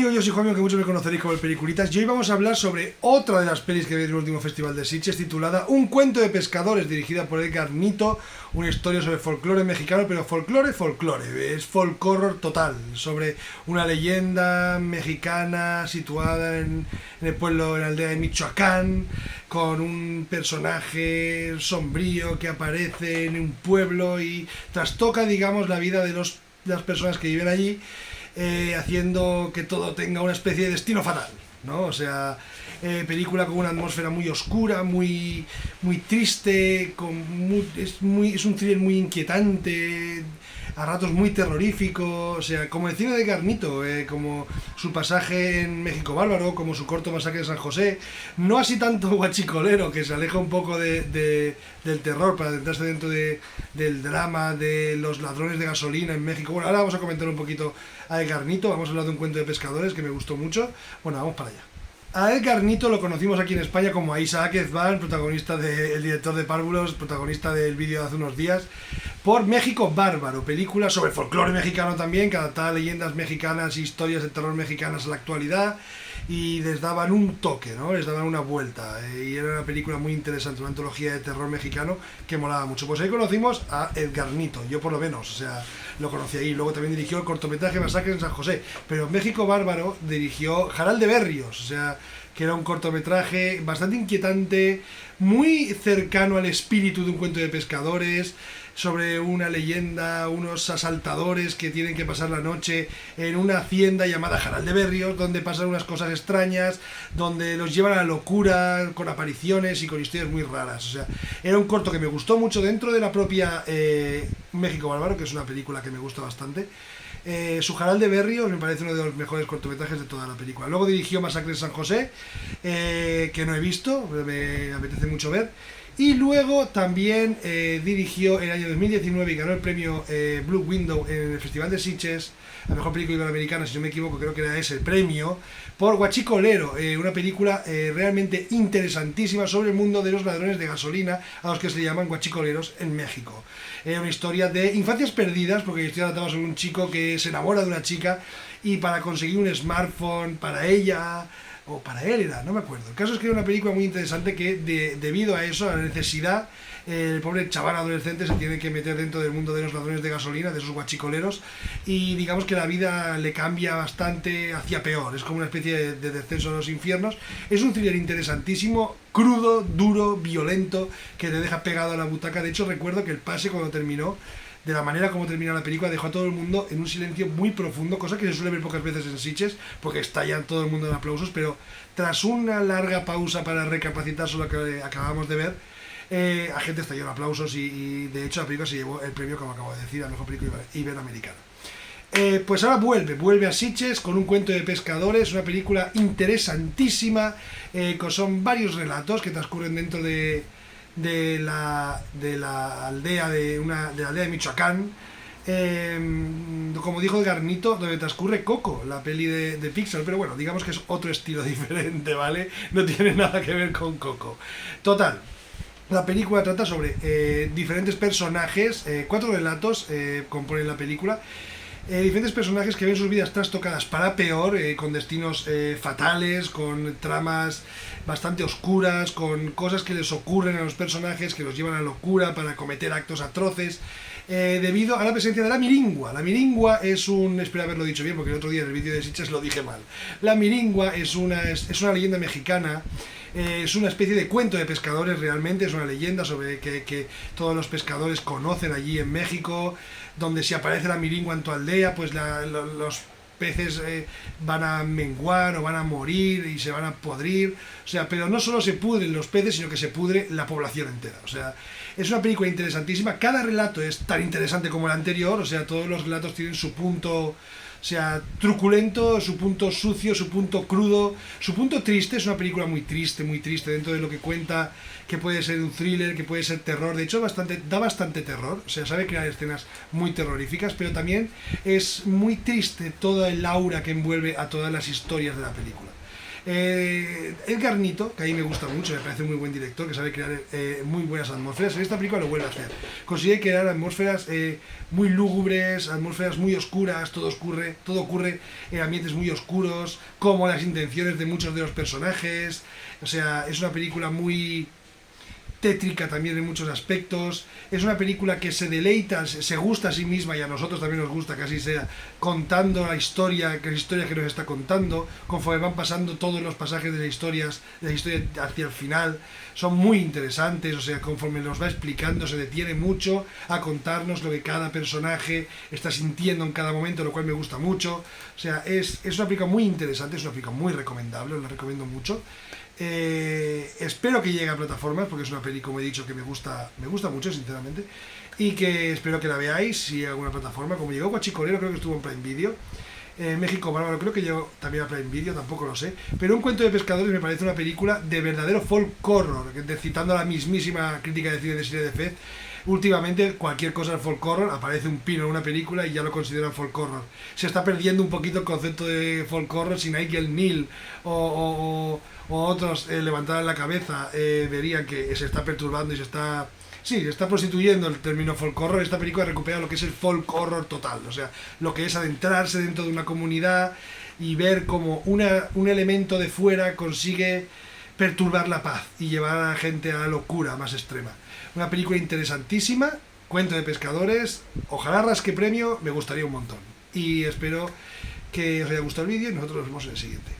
amigos? Yo soy Juanmi, que muchos me conoceréis como el Peliculitas, y hoy vamos a hablar sobre otra de las pelis que vi en el último Festival de Sitges, titulada Un cuento de pescadores, dirigida por Edgar Nito, una historia sobre folclore mexicano, pero folclore, es folk horror total, sobre una leyenda mexicana situada en el pueblo, en la aldea de Michoacán, con un personaje sombrío que aparece en un pueblo y trastoca, digamos, la vida de las personas que viven allí, haciendo que todo tenga una especie de destino fatal, ¿no? O sea, película con una atmósfera muy oscura, muy triste, es un thriller muy inquietante, a ratos muy terrorífico, o sea, como el cine de Edgar Nito, como su pasaje en México Bárbaro, como su corto Masacre de San José, no así tanto guachicolero, que se aleja un poco del terror para adentrarse dentro del drama de los ladrones de gasolina en México. Bueno, ahora vamos a comentar un poquito a Edgar Nito, vamos a hablar de Un cuento de pescadores que me gustó mucho. Bueno, vamos para allá. A Edgar Nito lo conocimos aquí en España como a Isaac Ezban, protagonista el director de Párvulos, protagonista del vídeo de hace unos días, por México Bárbaro, película sobre folclore mexicano también, que adaptaba leyendas mexicanas e historias de terror mexicanas a la actualidad, y les daban un toque, ¿no? Les daban una vuelta, y era una película muy interesante, una antología de terror mexicano que molaba mucho. Pues ahí conocimos a Edgar Nito, yo por lo menos, o sea, lo conocí ahí. Luego también dirigió el cortometraje Masacre en San José, pero en México Bárbaro dirigió Jaral de Berrios, o sea, que era un cortometraje bastante inquietante, muy cercano al espíritu de Un cuento de pescadores, sobre una leyenda, unos asaltadores que tienen que pasar la noche en una hacienda llamada Jaral de Berrios, donde pasan unas cosas extrañas, donde los llevan a la locura, con apariciones y con historias muy raras. O sea, era un corto que me gustó mucho dentro de la propia México Bárbaro, que es una película que me gusta bastante. Su Jaral de Berrios me parece uno de los mejores cortometrajes de toda la película. Luego dirigió Masacre en San José, que no he visto, me apetece mucho ver. Y luego también dirigió en el año 2019 y ganó el premio Blue Window en el Festival de Sitges, la mejor película iberoamericana, si no me equivoco, creo que era ese el premio, por Guachicolero, una película realmente interesantísima sobre el mundo de los ladrones de gasolina, a los que se llaman guachicoleros en México. Una historia de infancias perdidas, porque la historia trataba sobre un chico que se enamora de una chica y para conseguir un smartphone para ella, o para él era, no me acuerdo. El caso es que era una película muy interesante que debido a eso, a la necesidad, el pobre chaval adolescente se tiene que meter dentro del mundo de los ladrones de gasolina, de esos guachicoleros, y digamos que la vida le cambia bastante hacia peor. Es como una especie de descenso a los infiernos. Es un thriller interesantísimo, crudo, duro, violento, que te deja pegado a la butaca. De hecho, recuerdo que el pase, cuando terminó, de la manera como termina la película, dejó a todo el mundo en un silencio muy profundo, cosa que se suele ver pocas veces en Sitges, porque estallan todo el mundo en aplausos, pero tras una larga pausa para recapacitar sobre lo que acabamos de ver, la gente estalló en aplausos y de hecho la película se llevó el premio, como acabo de decir, a la mejor película iberoamericana. Pues ahora vuelve a Sitges con Un cuento de pescadores, una película interesantísima, son varios relatos que transcurren dentro de la aldea de la aldea de Michoacán, como dijo Edgar Nito, donde transcurre Coco, la peli de Pixar, pero bueno, digamos que es otro estilo diferente, ¿vale? No tiene nada que ver con Coco. Total, la película trata sobre diferentes personajes, 4 relatos componen la película. Diferentes personajes que ven sus vidas trastocadas para peor, con destinos fatales, con tramas bastante oscuras, con cosas que les ocurren a los personajes que los llevan a la locura para cometer actos atroces, debido a la presencia de la miringua. La miringua es espero haberlo dicho bien, porque el otro día en el vídeo de Sitges lo dije mal. La miringua es una leyenda mexicana. Es una especie de cuento de pescadores, realmente es una leyenda sobre que todos los pescadores conocen allí en México, donde si aparece la miringua en tu aldea, pues los peces van a menguar o van a morir y se van a podrir, o sea, pero no solo se pudren los peces, sino que se pudre la población entera. O sea, es una película interesantísima, cada relato es tan interesante como el anterior, o sea, todos los relatos tienen su punto, o sea, truculento, su punto sucio, su punto crudo, su punto triste. Es una película muy triste dentro de lo que cuenta, que puede ser un thriller, que puede ser terror. De hecho, da bastante terror, o sea, sabe crear escenas muy terroríficas, pero también es muy triste toda el aura que envuelve a todas las historias de la película. Edgar Nito, que a mí me gusta mucho, me parece un muy buen director, que sabe crear muy buenas atmósferas, en esta película lo vuelve a hacer. Consigue crear atmósferas muy lúgubres, atmósferas muy oscuras, todo ocurre en ambientes muy oscuros, como las intenciones de muchos de los personajes. O sea, es una película muy tétrica también en muchos aspectos. Es una película que se deleita, se gusta a sí misma, y a nosotros también nos gusta que así sea, contando la historia que nos está contando, conforme van pasando todos los pasajes de la historia hacia el final. Son muy interesantes, o sea, conforme nos va explicando, se detiene mucho a contarnos lo que cada personaje está sintiendo en cada momento, lo cual me gusta mucho. O sea, es una película muy interesante, es una película muy recomendable, os la recomiendo mucho. Espero que llegue a plataformas, porque es una peli, como he dicho, que me gusta mucho, sinceramente, y que espero que la veáis si hay alguna plataforma. Como llegó Guachicolero, creo que estuvo en Prime Video. México Bárbaro creo que llegó también a Prime Video, tampoco lo sé, pero Un cuento de pescadores me parece una película de verdadero folk horror, citando a la mismísima crítica de cine de Serie de Fez. Últimamente cualquier cosa del folk horror, aparece un pino en una película y ya lo consideran folk horror. Se está perdiendo un poquito el concepto de folk horror. Si Nigel Neal o otros levantaran la cabeza, verían que se está perturbando y se está prostituyendo el término folk horror. Esta película recupera lo que es el folk horror total, o sea, lo que es adentrarse dentro de una comunidad y ver cómo un elemento de fuera consigue perturbar la paz y llevar a la gente a la locura más extrema. Una película interesantísima, cuento de pescadores, ojalá rasque premio, me gustaría un montón. Y espero que os haya gustado el vídeo y nosotros nos vemos en el siguiente.